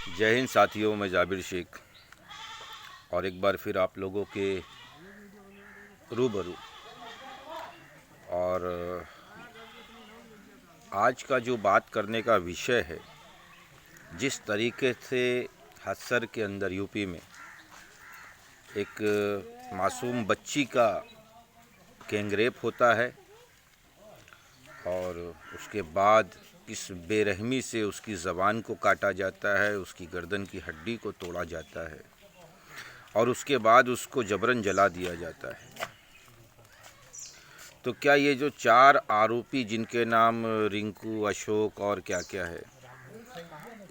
जय हिंद साथियों, मैं जाबिर शेख और एक बार फिर आप लोगों के रूबरू। और आज का जो बात करने का विषय है, जिस तरीके से हदसर के अंदर यूपी में एक मासूम बच्ची का गैंगरेप होता है और उसके बाद किस बेरहमी से उसकी ज़बान को काटा जाता है, उसकी गर्दन की हड्डी को तोड़ा जाता है और उसके बाद उसको जबरन जला दिया जाता है। तो क्या ये जो 4 आरोपी जिनके नाम रिंकू, अशोक और क्या क्या है,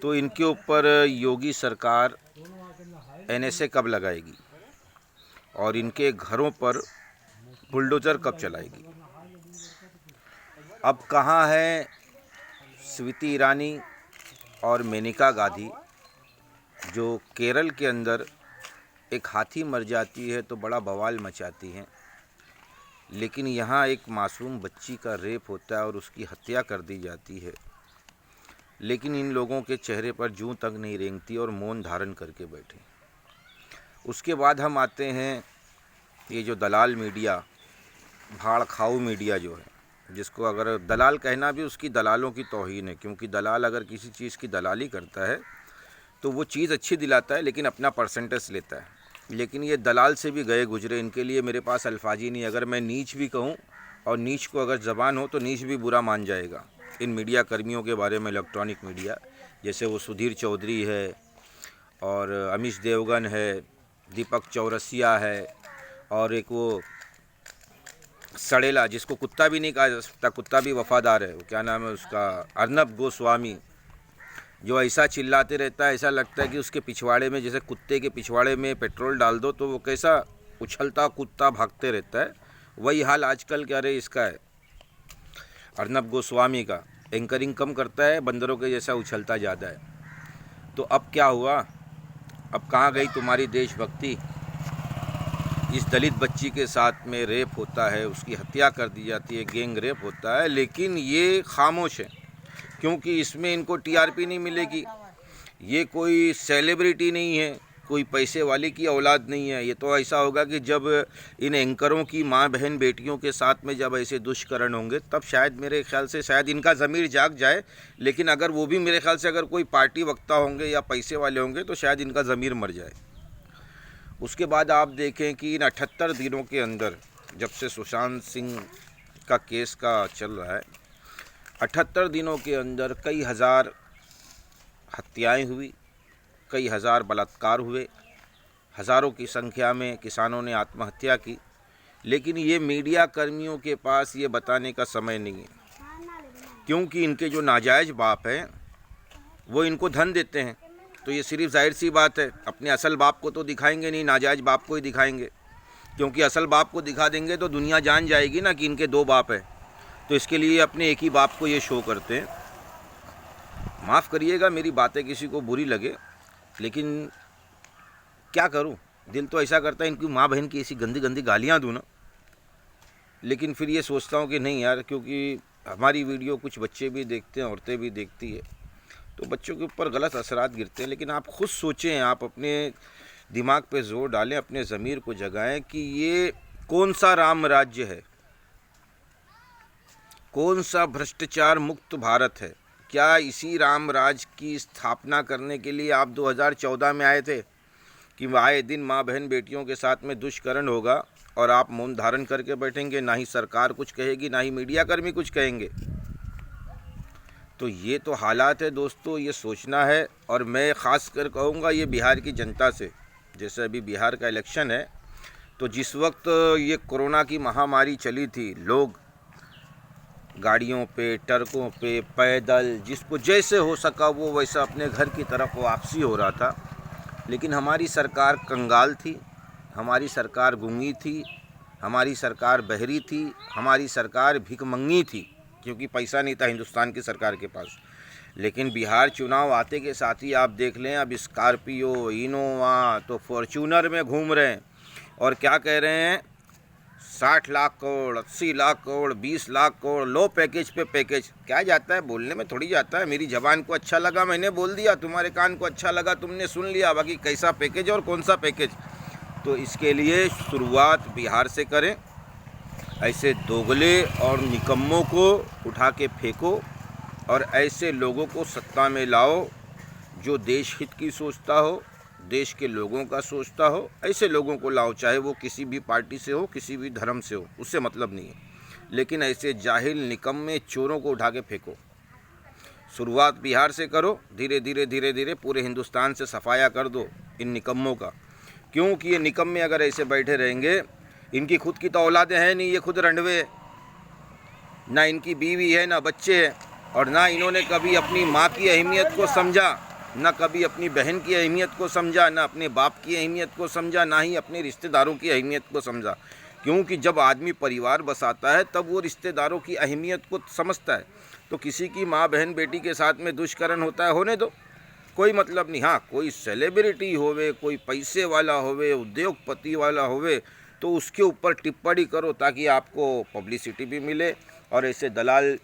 तो इनके ऊपर योगी सरकार एनएसए कब लगाएगी और इनके घरों पर बुलडोज़र कब चलाएगी? अब कहाँ है स्मृति ईरानी और मेनका गांधी, जो केरल के अंदर एक हाथी मर जाती है तो बड़ा बवाल मचाती हैं, लेकिन यहाँ एक मासूम बच्ची का रेप होता है और उसकी हत्या कर दी जाती है, लेकिन इन लोगों के चेहरे पर जूं तक नहीं रेंगती और मौन धारण करके बैठे। उसके बाद हम आते हैं ये जो दलाल मीडिया, भाड़ खाऊ मीडिया जो है, जिसको अगर दलाल कहना भी उसकी दलालों की तौहीन है, क्योंकि दलाल अगर किसी चीज़ की दलाली करता है तो वो चीज़ अच्छी दिलाता है लेकिन अपना परसेंटेज लेता है। लेकिन ये दलाल से भी गए गुजरे, इनके लिए मेरे पास अल्फाज ही नहीं। अगर मैं नीच भी कहूँ और नीच को अगर ज़बान हो तो नीच भी बुरा मान जाएगा इन मीडिया कर्मियों के बारे में। इलेक्ट्रॉनिक मीडिया, जैसे वो सुधीर चौधरी है और अमीश देवगन है, दीपक चौरसिया है और एक वो सड़ेला जिसको कुत्ता भी नहीं कहा जा सकता, कुत्ता भी वफादार है, वो क्या नाम है उसका, अर्नब गोस्वामी, जो ऐसा चिल्लाते रहता है, ऐसा लगता है कि उसके पिछवाड़े में, जैसे कुत्ते के पिछवाड़े में पेट्रोल डाल दो तो वो कैसा उछलता कुत्ता भागते रहता है, वही हाल आजकल क्या रहे इसका है। अर्नब गोस्वामी का एंकरिंग कम करता है, बंदरों के जैसा उछलता ज़्यादा है। तो अब क्या हुआ, अब कहाँ गई तुम्हारी देशभक्ति? इस दलित बच्ची के साथ में रेप होता है, उसकी हत्या कर दी जाती है, गैंग रेप होता है, लेकिन ये खामोश है क्योंकि इसमें इनको टीआरपी नहीं मिलेगी। ये कोई सेलिब्रिटी नहीं है, कोई पैसे वाले की औलाद नहीं है। ये तो ऐसा होगा कि जब इन एंकरों की माँ बहन बेटियों के साथ में जब ऐसे दुष्कर्म होंगे तब शायद, मेरे ख्याल से शायद इनका ज़मीर जाग जाए। लेकिन अगर वो भी मेरे ख्याल से अगर कोई पार्टी वक्ता होंगे या पैसे वाले होंगे तो शायद इनका ज़मीर मर जाए। उसके बाद आप देखें कि इन 78 दिनों के अंदर, जब से सुशांत सिंह का केस का चल रहा है, 78 दिनों के अंदर कई हज़ार हत्याएं हुई, कई हज़ार बलात्कार हुए, हज़ारों की संख्या में किसानों ने आत्महत्या की। लेकिन ये मीडिया कर्मियों के पास ये बताने का समय नहीं है, क्योंकि इनके जो नाजायज़ बाप हैं वो इनको धन देते हैं। तो ये सिर्फ जाहिर सी बात है, अपने असल बाप को तो दिखाएंगे नहीं, नाजायज़ बाप को ही दिखाएंगे, क्योंकि असल बाप को दिखा देंगे तो दुनिया जान जाएगी ना कि इनके 2 बाप हैं। तो इसके लिए अपने एक ही बाप को ये शो करते हैं। माफ़ करिएगा मेरी बातें किसी को बुरी लगे, लेकिन क्या करूं, दिल तो ऐसा करता है इनकी माँ बहन की ऐसी गंदी गंदी गालियां दूं ना। लेकिन फिर ये सोचता हूं कि नहीं यार, क्योंकि हमारी वीडियो कुछ बच्चे भी देखते हैं, औरतें भी देखती है, तो बच्चों के ऊपर गलत असरात गिरते हैं। लेकिन आप खुद सोचें, आप अपने दिमाग पे जोर डालें, अपने ज़मीर को जगाएं कि ये कौन सा राम राज्य है, कौन सा भ्रष्टाचार मुक्त भारत है? क्या इसी राम राज की स्थापना करने के लिए आप 2014 में आए थे कि आए दिन माँ बहन बेटियों के साथ में दुष्कर्म होगा और आप मौन धारण करके बैठेंगे? ना ही सरकार कुछ कहेगी, ना ही मीडिया कर्मी कुछ कहेंगे। तो ये तो हालात है दोस्तों, ये सोचना है। और मैं ख़ास कर कहूँगा ये बिहार की जनता से, जैसे अभी बिहार का इलेक्शन है, तो जिस वक्त ये कोरोना की महामारी चली थी, लोग गाड़ियों पे, ट्रकों पे, पैदल, जिसको जैसे हो सका वो वैसा अपने घर की तरफ वापसी हो रहा था। लेकिन हमारी सरकार कंगाल थी, हमारी सरकार गूंगी थी, हमारी सरकार बहरी थी, हमारी सरकार भिखमंगी थी, क्योंकि पैसा नहीं था हिंदुस्तान की सरकार के पास। लेकिन बिहार चुनाव आते के साथ ही आप देख लें, अब स्कॉर्पियो, इनोवा तो फॉर्च्यूनर में घूम रहे हैं और क्या कह रहे हैं, 60 लाख करोड़, 80 लाख करोड़, 20 लाख करोड़, लो पैकेज पे पैकेज। क्या जाता है बोलने में, थोड़ी जाता है। मेरी ज़बान को अच्छा लगा मैंने बोल दिया, तुम्हारे कान को अच्छा लगा तुमने सुन लिया, बाकी कैसा पैकेज और कौन सा पैकेज। तो इसके लिए शुरुआत बिहार से करें। ऐसे दोगले और निकम्मों को उठा के फेंको और ऐसे लोगों को सत्ता में लाओ जो देश हित की सोचता हो, देश के लोगों का सोचता हो। ऐसे लोगों को लाओ, चाहे वो किसी भी पार्टी से हो, किसी भी धर्म से हो, उससे मतलब नहीं है। लेकिन ऐसे जाहिल निकम्मे चोरों को उठा के फेंको। शुरुआत बिहार से करो, धीरे धीरे पूरे हिंदुस्तान से सफाया कर दो इन निकम्मों का। क्योंकि ये निकम्मे अगर ऐसे बैठे रहेंगे, इनकी खुद की तो औलादें हैं नहीं, ये खुद रंडवे, ना इनकी बीवी है ना बच्चे हैं, और ना इन्होंने कभी अपनी माँ की अहमियत को समझा, ना कभी अपनी बहन की अहमियत को समझा, ना अपने बाप की अहमियत को समझा, ना ही अपने रिश्तेदारों की अहमियत को समझा। क्योंकि जब आदमी परिवार बसाता है तब वो रिश्तेदारों की अहमियत को समझता है। तो किसी की माँ बहन बेटी के साथ में दुष्कर्म होता है, होने दो, कोई मतलब नहीं। हाँ, कोई सेलिब्रिटी होवे, कोई पैसे वाला होवे, उद्योगपति वाला होवे, तो उसके ऊपर टिप्पणी करो ताकि आपको पब्लिसिटी भी मिले और ऐसे दलाल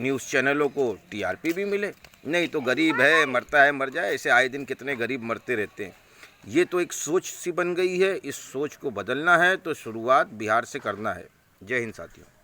न्यूज़ चैनलों को टीआरपी भी मिले। नहीं तो गरीब है मरता है मर जाए, ऐसे आए दिन कितने गरीब मरते रहते हैं। ये तो एक सोच सी बन गई है, इस सोच को बदलना है तो शुरुआत बिहार से करना है। जय हिंद साथियों।